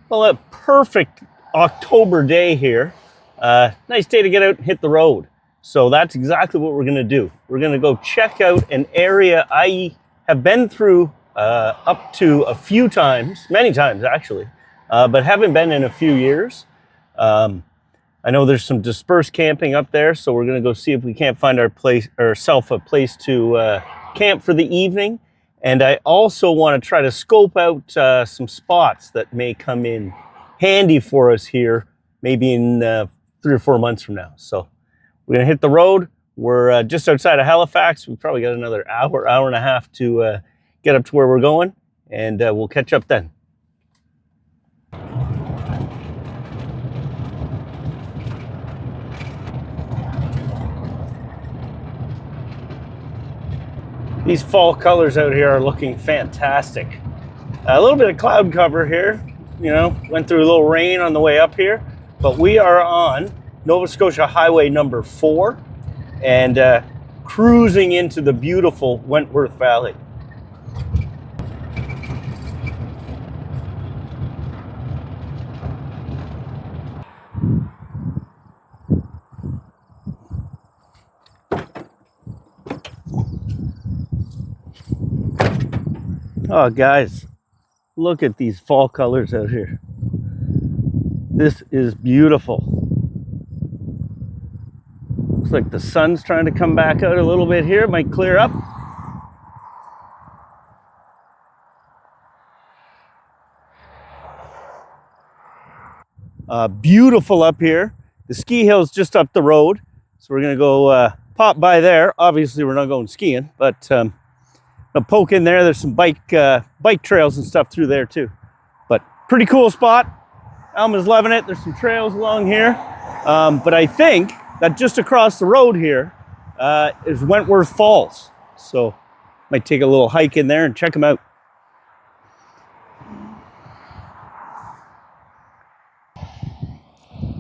Well, a perfect October day here. Nice day to get out and hit the road. So that's exactly what we're going to do. We're going to go check out an area I have been through up to a few times, many times actually, but haven't been in a few years. I know there's some dispersed camping up there, so we're going to go see if we can't find ourselves a place to camp for the evening. And I also want to try to scope out some spots that may come in handy for us here, maybe in 3 or 4 months from now. So we're going to hit the road. We're just outside of Halifax. We've probably got another hour and a half to get up to where we're going, and we'll catch up then. These fall colors out here are looking fantastic. A little bit of cloud cover here, you know, went through a little rain on the way up here, but we are on Nova Scotia Highway number 4 and cruising into the beautiful Wentworth Valley. Oh, guys, look at these fall colors out here. This is beautiful. Looks like the sun's trying to come back out a little bit here. Might clear up. Beautiful up here. The ski hill's just up the road, so we're gonna go pop by there. Obviously, we're not going skiing, but I'll poke in there. There's some bike trails and stuff through there too. But pretty cool spot. Alma's loving it. There's some trails along here. But I think that just across the road here is Wentworth Falls. So might take a little hike in there and check them out.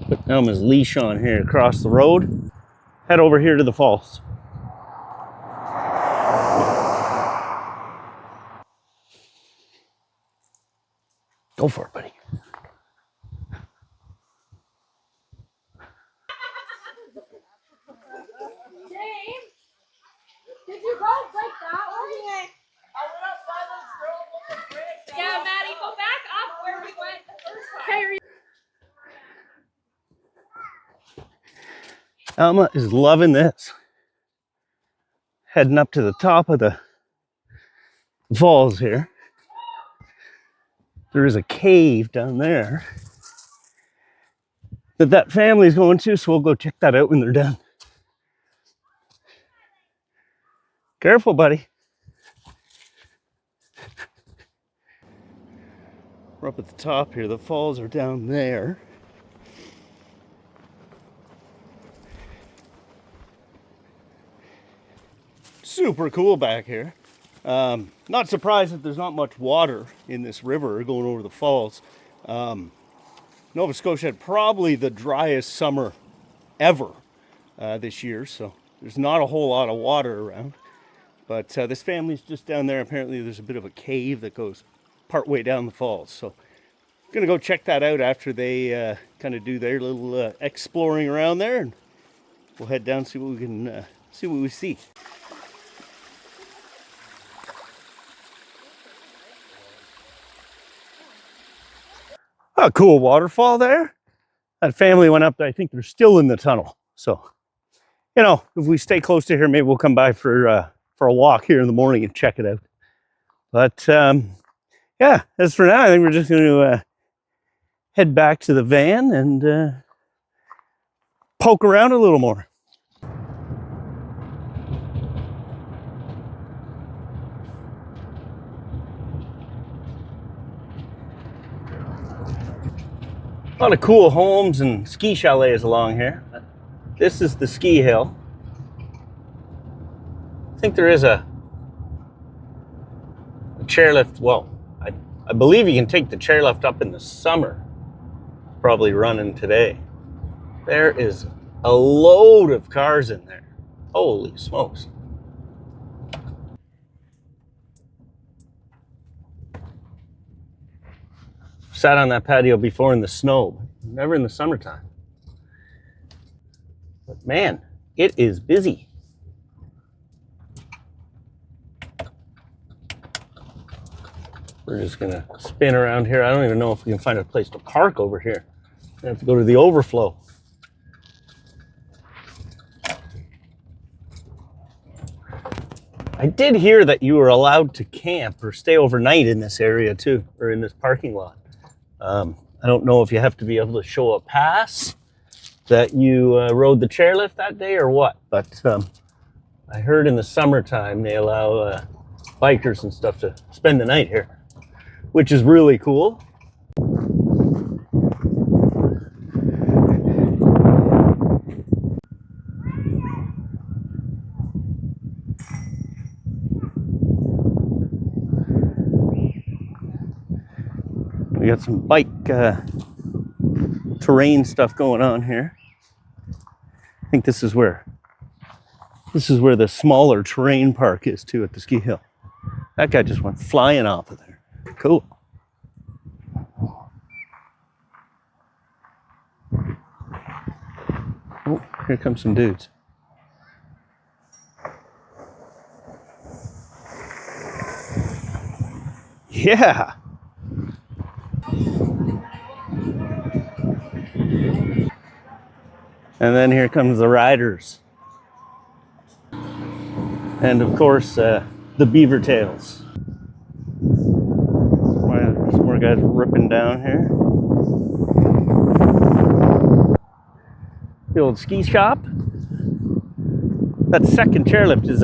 Put Alma's leash on here across the road. Head over here to the falls. Go for it, buddy. James, did you go like that one? I went up by those girls. Yeah, Maddie, go back up where we went the first time. Okay. Alma is loving this. Heading up to the top of the falls here. There is a cave down there that family's going to, so we'll go check that out when they're done. Careful, buddy. We're up at the top here. The falls are down there. Super cool back here. Not surprised that there's not much water in this river going over the falls. Nova Scotia had probably the driest summer ever this year, so there's not a whole lot of water around. But this family's just down there. Apparently there's a bit of a cave that goes part way down the falls. So I'm gonna go check that out after they kind of do their little exploring around there, and we'll head down and see what we can see. A cool waterfall there. That family went up there. I think they're still in the tunnel. So, you know, if we stay close to here, maybe we'll come by for a walk here in the morning and check it out. But yeah, as for now, I think we're just going to head back to the van and poke around a little more. A lot of cool homes and ski chalets along here. This is the ski hill. I think there is a chairlift. Well, I believe you can take the chairlift up in the summer. Probably running today. There is a load of cars in there. Holy smokes. sat on that patio before in the snow, never in the summertime. But man, it is busy. We're just gonna spin around here. I don't even know if we can find a place to park over here. We have to go to the overflow. I did hear that you were allowed to camp or stay overnight in this area too, or in this parking lot. I don't know if you have to be able to show a pass that you rode the chairlift that day or what, but I heard in the summertime they allow bikers and stuff to spend the night here, which is really cool. We got some bike terrain stuff going on here. I think this is where the smaller terrain park is too at the ski hill. That guy just went flying off of there. Cool. Oh, here come some dudes. Yeah. And then here comes the riders. And of course, the beaver tails. Some more guys ripping down here. The old ski shop. That second chairlift is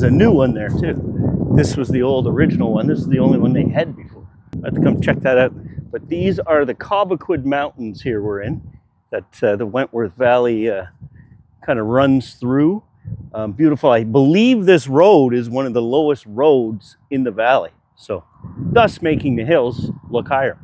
a new one there too. This was the old original one. This is the only one they had before. I have to come check that out. But these are the Cobequid Mountains here we're in, that the Wentworth Valley kind of runs through. Beautiful. I believe this road is one of the lowest roads in the valley, so thus making the hills look higher.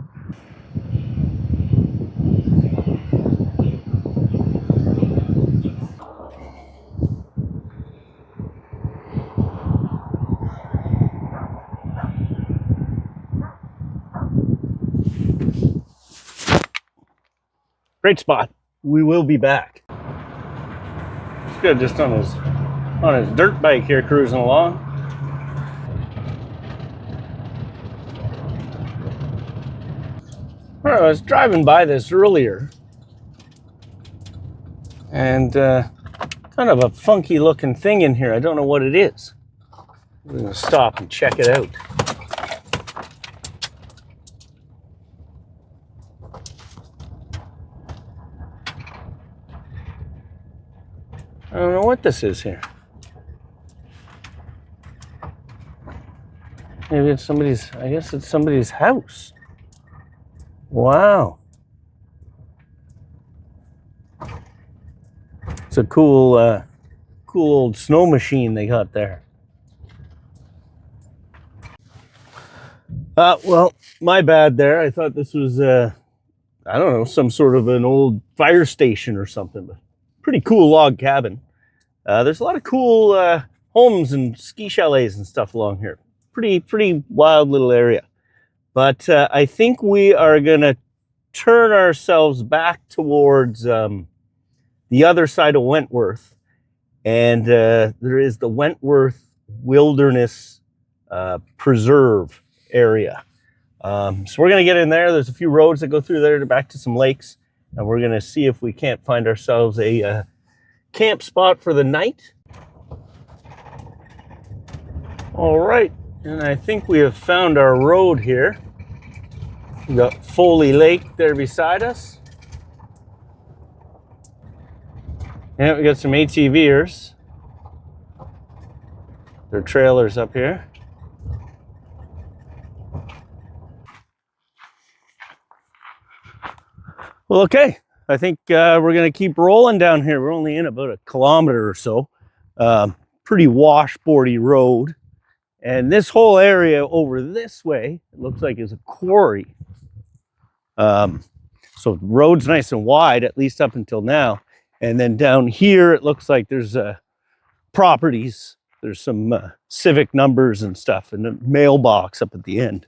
Great spot. We will be back. He's good, just on his dirt bike here, cruising along. All right, I was driving by this earlier, and kind of a funky looking thing in here. I don't know what it is. We're gonna stop and check it out. I don't know what this is here. Maybe it's somebody's, I guess it's somebody's house. Wow. It's a cool, cool old snow machine they got there. Well, my bad there. I thought this was, I don't know, some sort of an old fire station or something, but pretty cool log cabin. There's a lot of cool homes and ski chalets and stuff along here. Pretty wild little area. But I think we are gonna turn ourselves back towards the other side of Wentworth, and there is the Wentworth Wilderness Preserve area. So we're gonna get in there. There's a few roads that go through there to back to some lakes, and we're gonna see if we can't find ourselves a camp spot for the night. All right, and I think we have found our road here. We got Foley Lake there beside us. And we got some ATVers. Their trailers up here. Well, okay. I think we're going to keep rolling down here. We're only in about a kilometer or so. Pretty washboardy road. And this whole area over this way, it looks like is a quarry. So the road's nice and wide, at least up until now. And then down here, it looks like there's properties. There's some civic numbers and stuff, and a mailbox up at the end.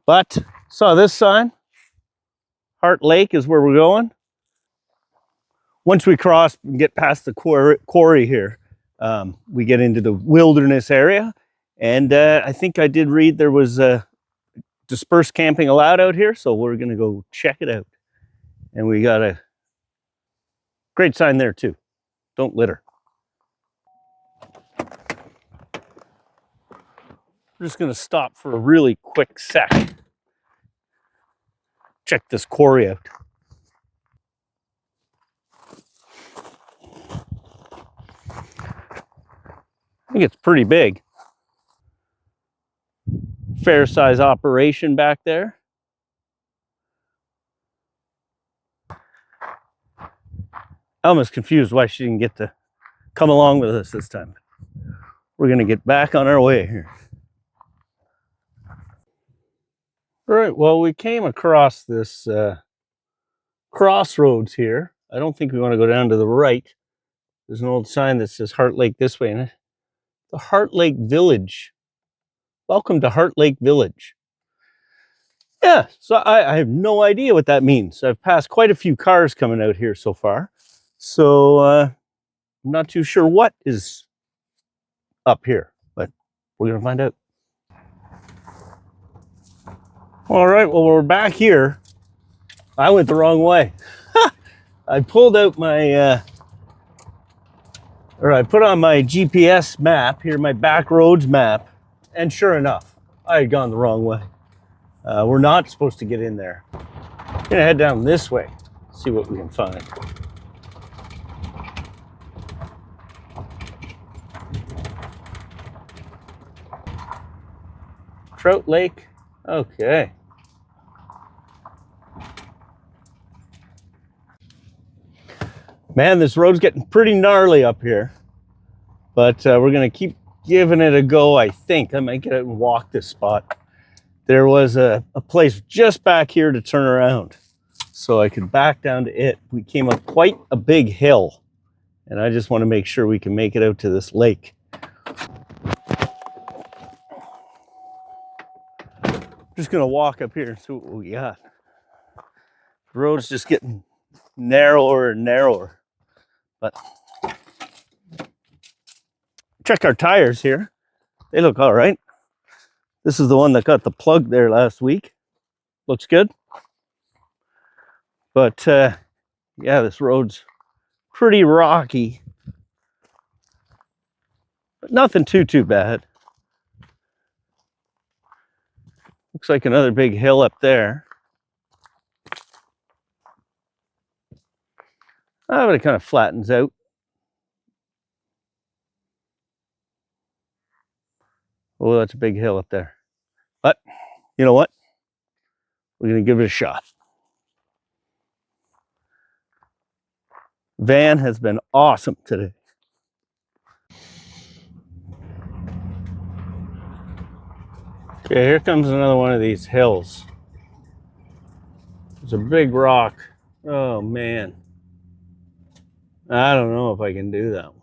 But saw this sign. Trout Lake is where we're going. Once we cross and get past the quarry here, we get into the wilderness area. And I think I did read there was dispersed camping allowed out here. So we're going to go check it out. And we got a great sign there too. Don't litter. We're just going to stop for a really quick sec. Check this quarry out. I think it's pretty big. Fair size operation back there. I'm almost confused why she didn't get to come along with us this time. We're going to get back on our way here. All right, well, we came across this crossroads here. I don't think we want to go down to the right. There's an old sign that says Trout Lake this way in it. The Trout Lake Village. Welcome to Trout Lake Village. Yeah, so I have no idea what that means. I've passed quite a few cars coming out here so far. So I'm not too sure what is up here, but we're going to find out. All right, well, we're back here. I went the wrong way. I pulled out my, I put on my GPS map here, my back roads map, and sure enough, I had gone the wrong way. We're not supposed to get in there. I'm gonna head down this way, see what we can find. Trout Lake, okay. Man, this road's getting pretty gnarly up here, but we're gonna keep giving it a go. I think I might get out and walk this spot. There was a place just back here to turn around, so I could back down to it. We came up quite a big hill, and I just want to make sure we can make it out to this lake. Just gonna walk up here and see what we got. The road's just getting narrower and narrower, but check our tires here. They look all right. This is the one that got the plug there last week. Looks good. But yeah, this road's pretty rocky, but nothing too bad. Looks like another big hill up there. But it kind of flattens out. Oh, that's a big hill up there. But you know what? We're going to give it a shot. Van has been awesome today. Okay, here comes another one of these hills. There's a big rock. Oh, man. I don't know if I can do that one.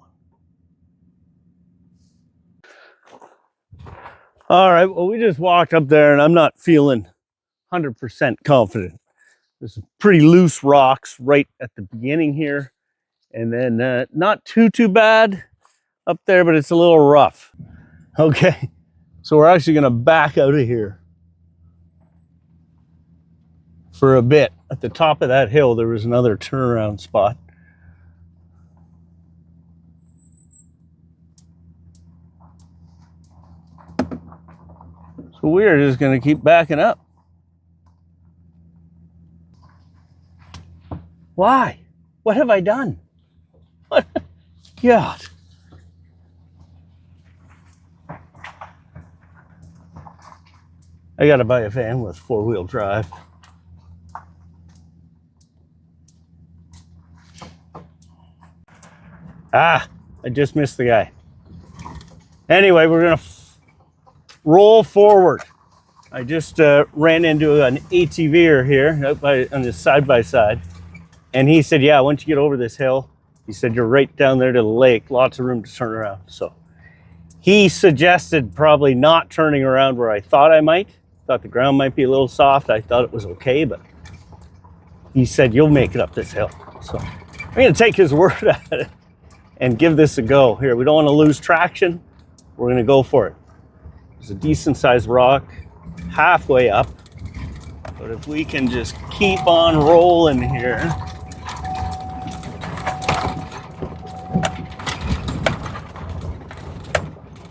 All right, well, we just walked up there and I'm not feeling 100% confident. There's some pretty loose rocks right at the beginning here. And then not too bad up there, but it's a little rough. Okay, so we're actually gonna back out of here for a bit. At the top of that hill, there was another turnaround spot. So we are just gonna keep backing up. Why? What have I done? What? God. I gotta buy a van with 4-wheel drive. I just missed the guy. Anyway, we're gonna roll forward. I just ran into an ATVer here out on the side-by-side. And he said, yeah, once you get over this hill, he said, you're right down there to the lake, lots of room to turn around. So he suggested probably not turning around where I thought I might. Thought the ground might be a little soft. I thought it was okay, but he said, you'll make it up this hill. So I'm gonna take his word at it and give this a go. Here, we don't wanna lose traction. We're gonna go for it. There's a decent sized rock halfway up, but if we can just keep on rolling here.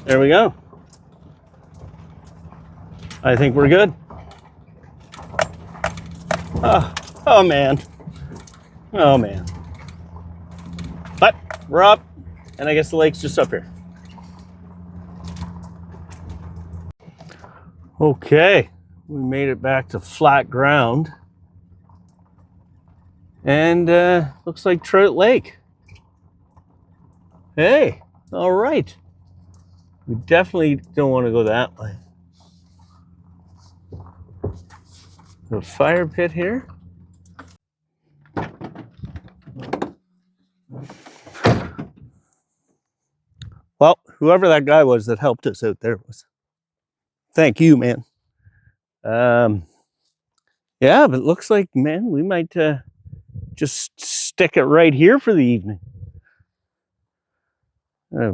There we go. I think we're good. Oh man. Oh man. But we're up, and I guess the lake's just up here. Okay, we made it back to flat ground. And looks like Trout Lake. Hey, all right. We definitely don't want to go that way. A fire pit here. Well, whoever that guy was that helped us out there was. Thank you, man. Yeah, but it looks like, man, we might just stick it right here for the evening.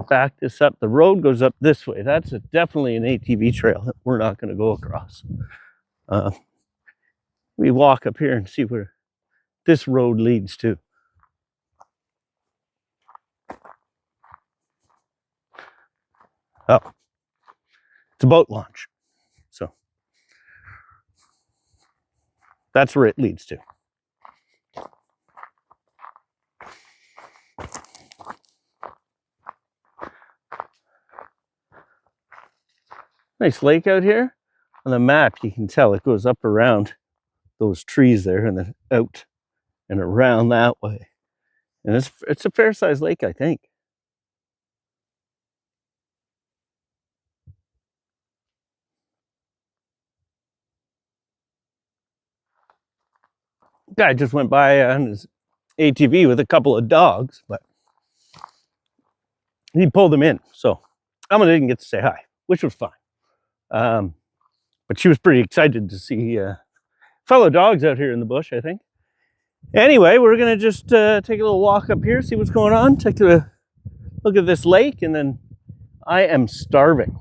Back this up. The road goes up this way. That's definitely an ATV trail that we're not going to go across. We walk up here and see where this road leads to. Oh, it's a boat launch. So that's where it leads to. Nice lake out here. On the map, you can tell it goes up around those trees there and then out and around that way. And it's a fair-sized lake, I think. Guy just went by on his ATV with a couple of dogs, but he pulled them in. So Emma didn't get to say hi, which was fine. But she was pretty excited to see fellow dogs out here in the bush, I think. Anyway, we're gonna just take a little walk up here, see what's going on, take a look at this lake, and then I am starving.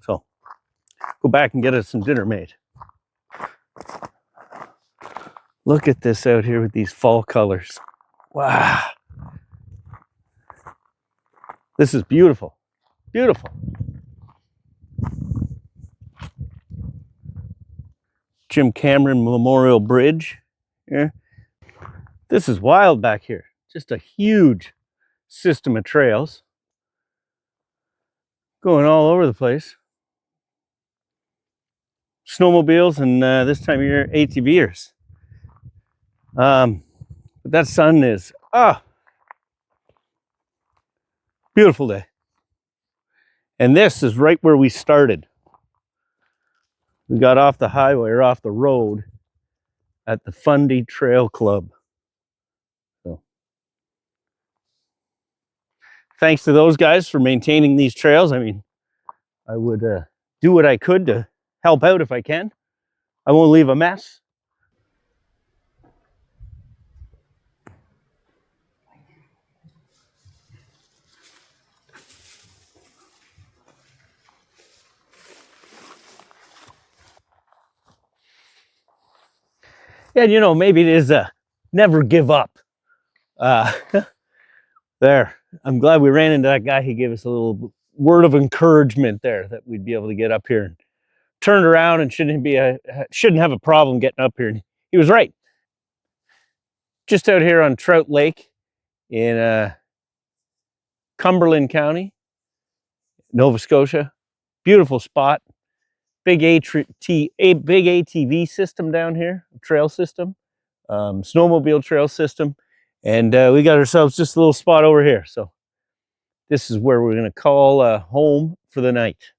So go back and get us some dinner made. Look at this out here with these fall colors. Wow. This is beautiful. Beautiful. Jim Cameron Memorial Bridge here. This is wild back here. Just a huge system of trails going all over the place. Snowmobiles and this time of year ATVers. But that sun is beautiful day. And this is right where we started. We got off the highway or off the road at the Fundy Trail Club. So, thanks to those guys for maintaining these trails. I mean, I would do what I could to help out if I can. I won't leave a mess. Yeah, you know, maybe it is a never give up. There, I'm glad we ran into that guy. He gave us a little word of encouragement there that we'd be able to get up here and turn around and shouldn't have a problem getting up here. And he was right. Just out here on Trout Lake in Cumberland County, Nova Scotia. Beautiful spot. Big ATV system down here, trail system, snowmobile trail system, and we got ourselves just a little spot over here. So this is where we're going to call home for the night.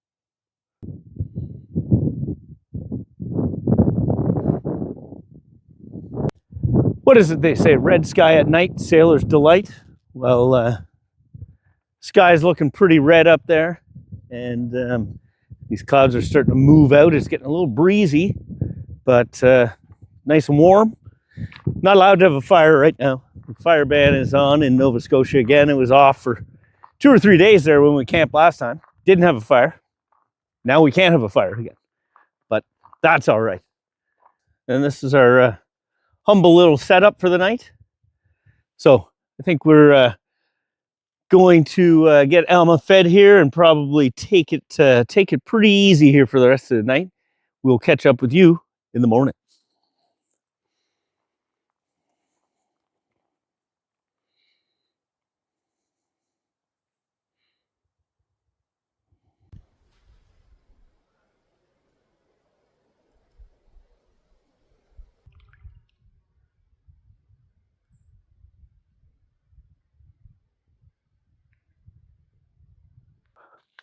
What is it they say? Red sky at night, sailor's delight. Well, sky's looking pretty red up there, and These clouds are starting to move out. It's getting a little breezy, but nice and warm. Not allowed to have a fire right now. The fire ban is on in Nova Scotia again. It was off for 2 or 3 days there when we camped last time. Didn't have a fire. Now we can't have a fire again, but that's all right. And this is our humble little setup for the night. So I think we're going to get Alma fed here and probably take it pretty easy here for the rest of the night. We'll catch up with you in the morning.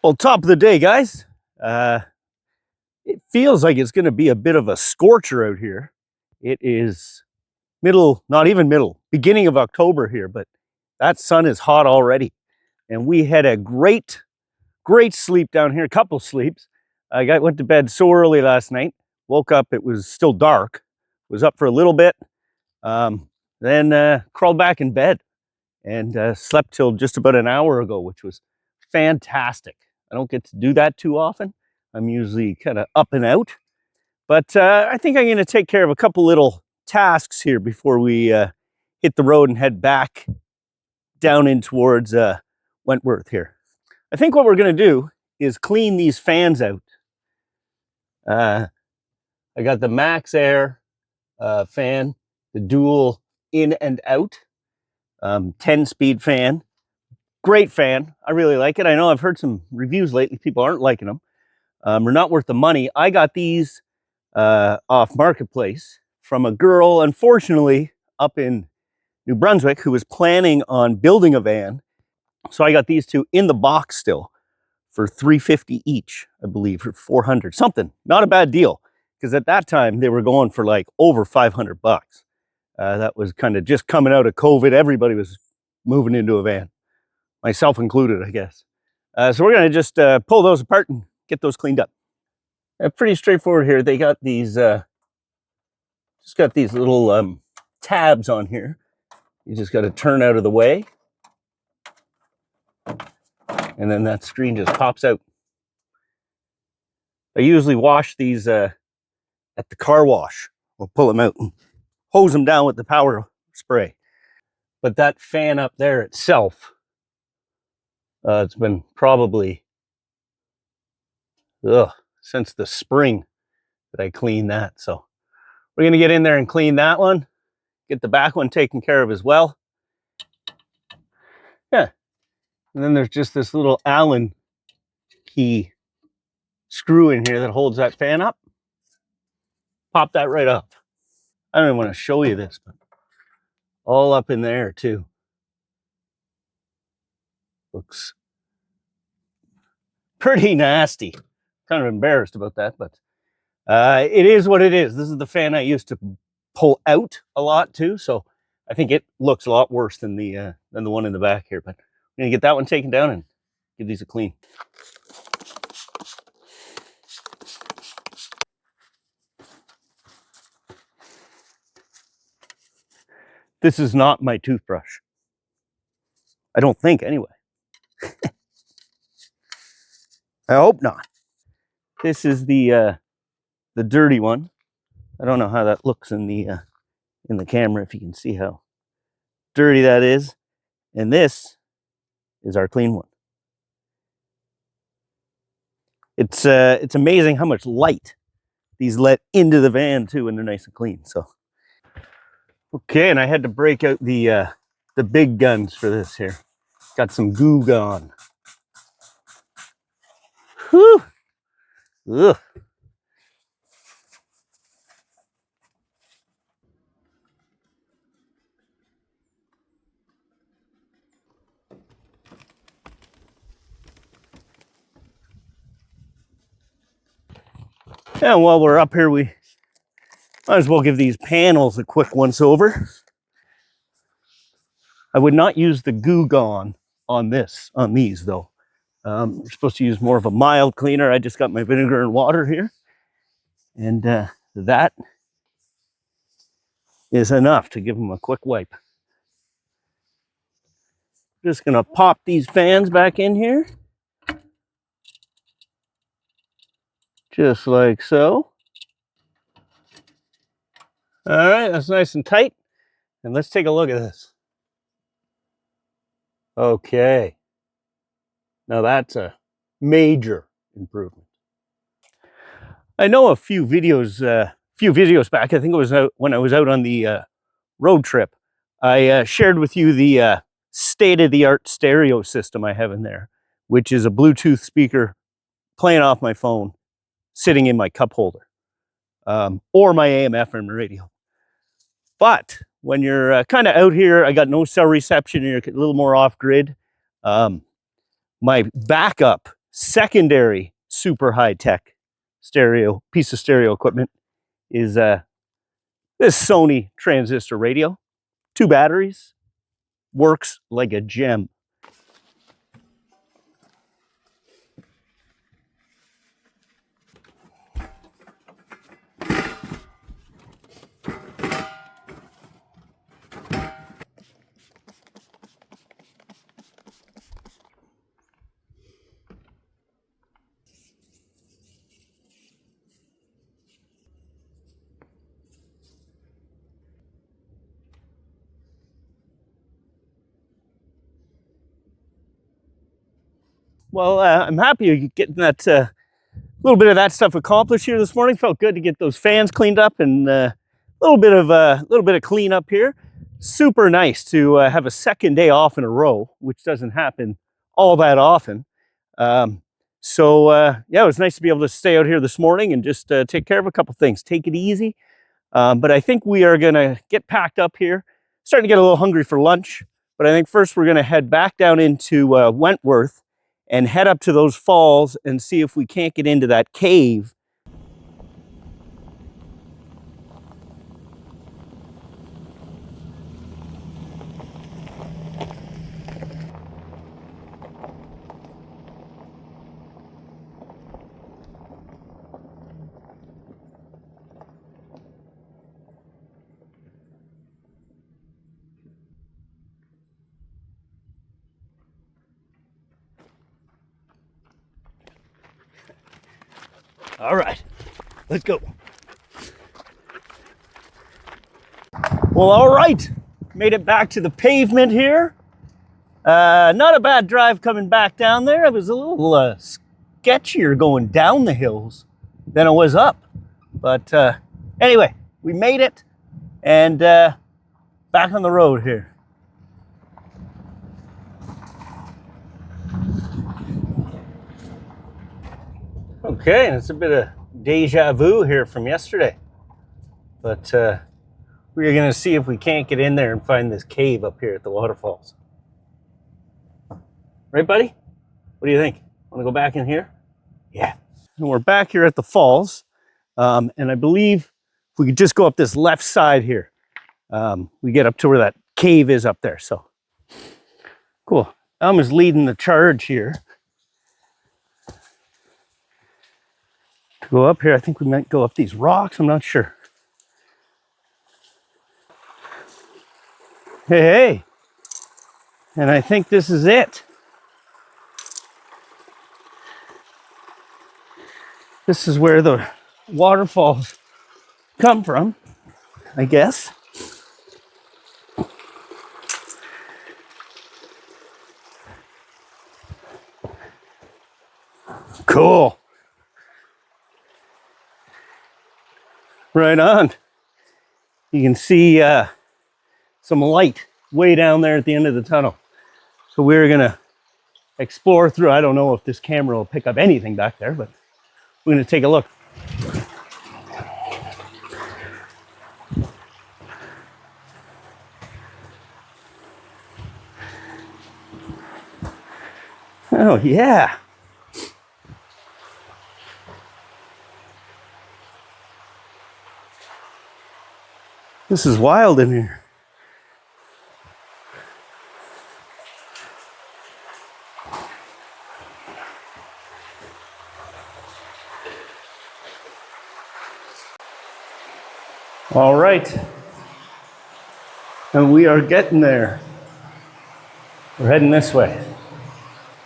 Well, top of the day, guys. It feels like it's going to be a bit of a scorcher out here. It is not even middle, beginning of October here, but that sun is hot already. And we had a great sleep down here, a couple sleeps. I went to bed so early last night, woke up, it was still dark, was up for a little bit, then crawled back in bed and slept till just about an hour ago, which was fantastic. I don't get to do that too often. I'm usually kind of up and out, but I think I'm going to take care of a couple little tasks here before we hit the road and head back down in towards Wentworth here. I think what we're going to do is clean these fans out. I got the Max Air fan, the dual in and out, 10-speed fan. Great fan. I really like it. I know I've heard some reviews lately. People aren't liking them. They're not worth the money. I got these off Marketplace from a girl, unfortunately, up in New Brunswick, who was planning on building a van. So I got these two in the box still for $350 each, I believe, for $400, something. Not a bad deal, because at that time they were going for like over $500. That was kind of just coming out of COVID. Everybody was moving into a van, myself included, I guess. So we're going to just pull those apart and get those cleaned up. Pretty straightforward here. They got these, just got these little tabs on here. You just got to turn out of the way, and then that screen just pops out. I usually wash these at the car wash. We'll pull them out and hose them down with the power spray. But that fan up there itself, it's been probably since the spring that I cleaned that. So we're going to get in there and clean that one, get the back one taken care of as well. Yeah. And then there's just this little Allen key screw in here that holds that fan up. Pop that right up. I don't even want to show you this, but all up in there too. Looks pretty nasty. Kind of embarrassed about that, but it is what it is. This is the fan I used to pull out a lot too, so I think it looks a lot worse than the one in the back here. But I'm gonna get that one taken down and give these a clean. This is not my toothbrush. I don't think, anyway. I hope not. This is the dirty one. I don't know how that looks in the camera, if you can see how dirty that is. And this is our clean one. It's amazing how much light these let into the van too when they're nice and clean. So okay, and I had to break out the big guns for this here. Got some goo gone. Whew. Ugh. And while we're up here, we might as well give these panels a quick once over. I would not use the Goo Gone on these though. We're supposed to use more of a mild cleaner. I just got my vinegar and water here. And that is enough to give them a quick wipe. Just gonna pop these fans back in here. Just like so. All right, that's nice and tight. And let's take a look at this. Okay. Now that's a major improvement. I know a few videos back, I think it was when I was out on the road trip, I shared with you the state-of-the-art stereo system I have in there, which is a Bluetooth speaker playing off my phone, sitting in my cup holder, or my AM/FM radio. But when you're kind of out here, I got no cell reception, and you're a little more off-grid. My backup, secondary, super high-tech piece of stereo equipment is this Sony transistor radio. 2 batteries, works like a gem. Well, I'm happy getting that little bit of that stuff accomplished here this morning. Felt good to get those fans cleaned up and a little bit of cleanup here. Super nice to have a second day off in a row, which doesn't happen all that often. Yeah, it was nice to be able to stay out here this morning and just take care of a couple things. Take it easy. But I think we are gonna get packed up here. Starting to get a little hungry for lunch, but I think first we're gonna head back down into Wentworth and head up to those falls and see if we can't get into that cave. All right, let's go. Well, all right, made it back to the pavement here. Not a bad drive coming back down there. It was a little sketchier going down the hills than it was up. But anyway, we made it and back on the road here. Okay, and it's a bit of deja vu here from yesterday. But we're gonna see if we can't get in there and find this cave up here at the waterfalls. Right, buddy? What do you think? Wanna go back in here? Yeah. And we're back here at the falls. And I believe if we could just go up this left side here, we get up to where that cave is up there. So cool. Elma's leading the charge here. To go up here, I think we might go up these rocks. I'm not sure. Hey. And I think this is it. This is where the waterfalls come from, I guess. Cool. Right on. You can see some light way down there at the end of the tunnel. So we're gonna explore through. I don't know if this camera will pick up anything back there, but we're gonna take a look. Oh yeah. This is wild in here. All right. And we are getting there. We're heading this way.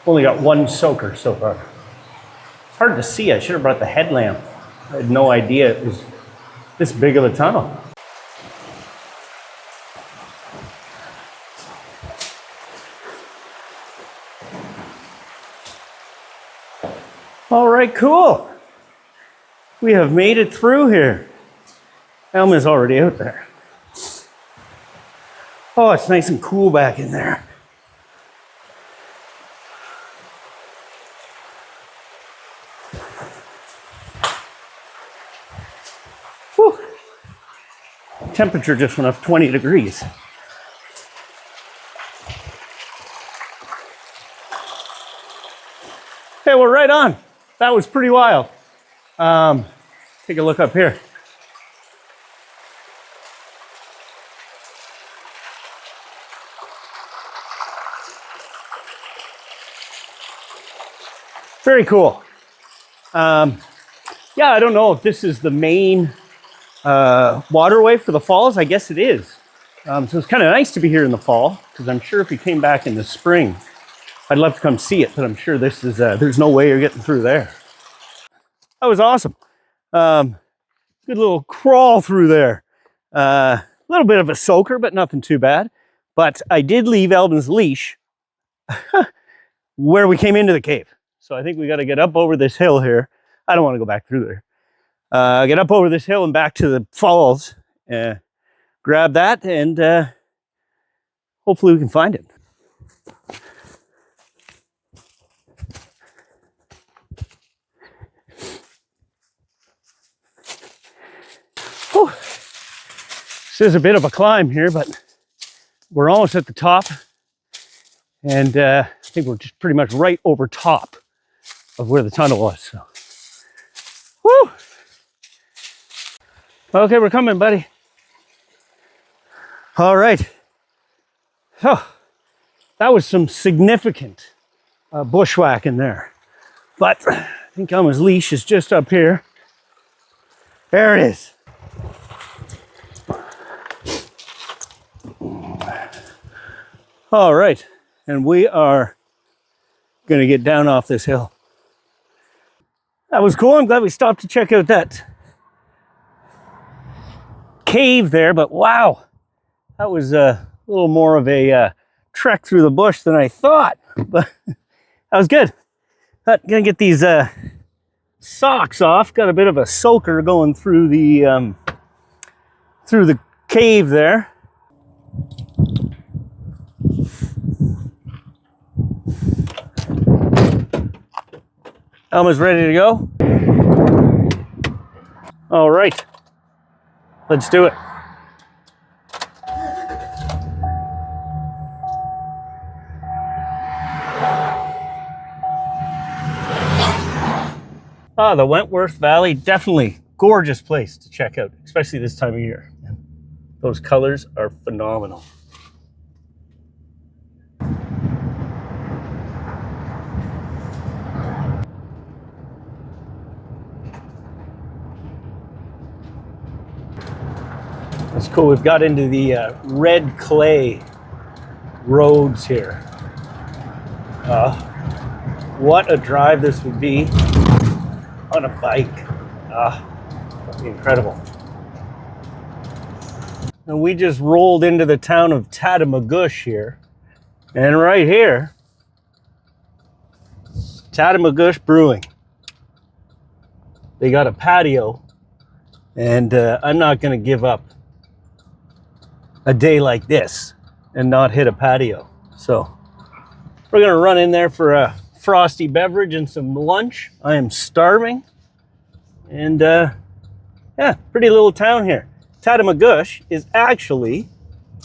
Only got one soaker so far. It's hard to see. I should have brought the headlamp. I had no idea it was this big of a tunnel. All right, cool. We have made it through here. Elma's already out there. Oh, it's nice and cool back in there. Whew. Temperature just went up 20 degrees. Hey, we're right on. That was pretty wild. Take a look up here. Very cool. Yeah, I don't know if this is the main waterway for the falls. I guess it is. So it's kind of nice to be here in the fall, because I'm sure if you came back in the spring, I'd love to come see it, but I'm sure this is, there's no way you're getting through there. That was awesome. Good little crawl through there. A little bit of a soaker, but nothing too bad. But I did leave Eldon's leash where we came into the cave. So I think we got to get up over this hill here. I don't want to go back through there. Get up over this hill and back to the falls. Grab that, and hopefully we can find it. Whew. This is a bit of a climb here, but we're almost at the top. And I think we're just pretty much right over top of where the tunnel was. So. Woo! Okay, we're coming, buddy. All right. Oh, that was some significant bushwhacking there. But I think Elma's leash is just up here. There it is. All right, and we are going to get down off this hill. That was cool. I'm glad we stopped to check out that cave there, but wow, that was a little more of a trek through the bush than I thought, but that was good. Gonna get these socks off. Got a bit of a soaker going through the cave there. Elma's ready to go. All right, let's do it. The Wentworth Valley, definitely gorgeous place to check out, especially this time of year. Those colors are phenomenal. That's cool. We've got into the red clay roads here. What a drive this would be on a bike. That'd be incredible. And we just rolled into the town of Tatamagouche here. And right here, Tatamagouche Brewing. They got a patio, and I'm not going to give up a day like this and not hit a patio. So we're going to run in there for a frosty beverage and some lunch. I am starving. And yeah, pretty little town here. Tatamagouche is actually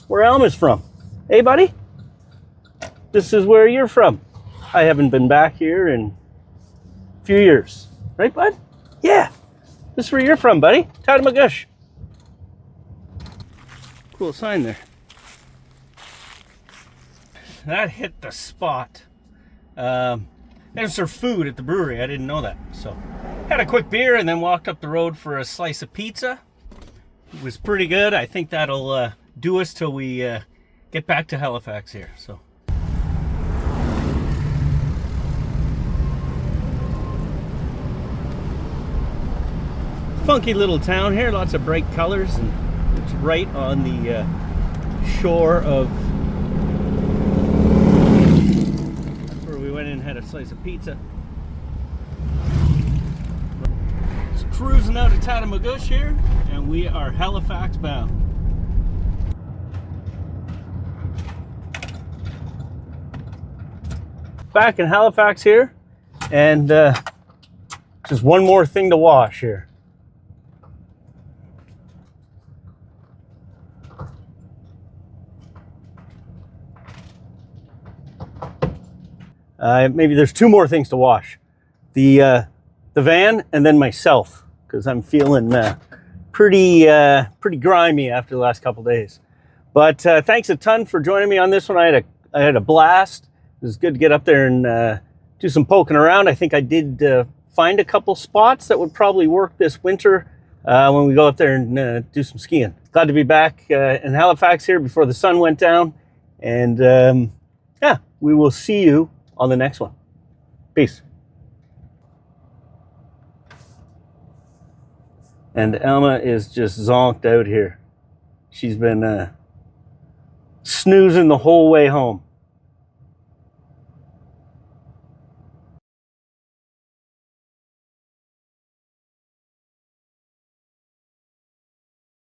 where Elma's from. Hey, buddy? This is where you're from. I haven't been back here in a few years. Right, bud? Yeah. This is where you're from, buddy. Tatamagouche. Cool sign there. That hit the spot. There's their food at the brewery. I didn't know that. So had a quick beer and then walked up the road for a slice of pizza. was pretty good. I think that'll do us till we get back to Halifax here. So. Funky little town here, lots of bright colors, and it's right on the shore of. That's where we went in and had a slice of pizza. Just cruising out of Tatamagouche here, and we are Halifax bound. Back in Halifax here, and just one more thing to wash here. Maybe there's two more things to wash. The van and then myself, because I'm feeling pretty grimy after the last couple days. But thanks a ton for joining me on this one. I had a blast. It was good to get up there and do some poking around. I think I did find a couple spots that would probably work this winter when we go up there and do some skiing. Glad to be back in Halifax here before the sun went down. And yeah, we will see you on the next one. Peace. And Alma is just zonked out here. She's been snoozing the whole way home.